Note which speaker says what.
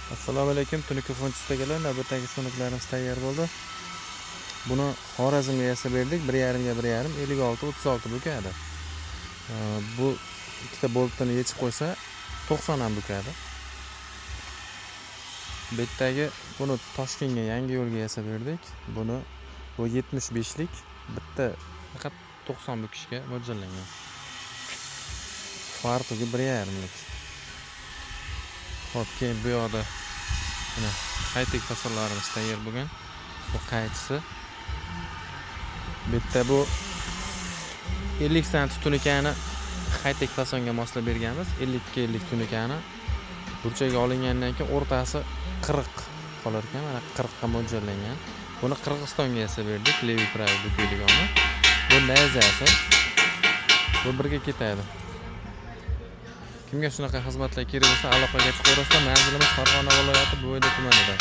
Speaker 1: Assalomu alaykum, tunuka fonchistagalar. Navbatdagi tunuklarim tayyor bo'ldi. Buni Xorazmga yasab berdik. 1,5 ga 1,5, 56 36 bukadi. Bu ikkita boltini yechib qo'ysa 90 ham bukadi. Bu yerdagi buni Toshkentga yangi yo'lga yasab berdik. Buni bu 75lik, bitta faqat 90 bukishga mo'ljallangan. Farqiga 1,5lik. Xo'p, keyin bu yoqda mana qaytik fasollarimiz tayyor bo'lgan. Bu qaytisi. Bitta bu 50 sm tunikani qaytik fasonga moslab berganmiz. 50 ga 50 tunikani burchaga olingandan keyin o'rtasi 40 qolar ekan. Mana 40 ga mo'ljallangan. Buni Qirg'izistonga yasab berdik. Levi pravi bukilgani. Bu nazasi. Bu birga ketadi. Kimga shunaqa xizmatlar kerak bo'lsa, aloqaga chiqaverasizlar. Manzilimiz Farg'ona viloyati Bo'yda tumanida.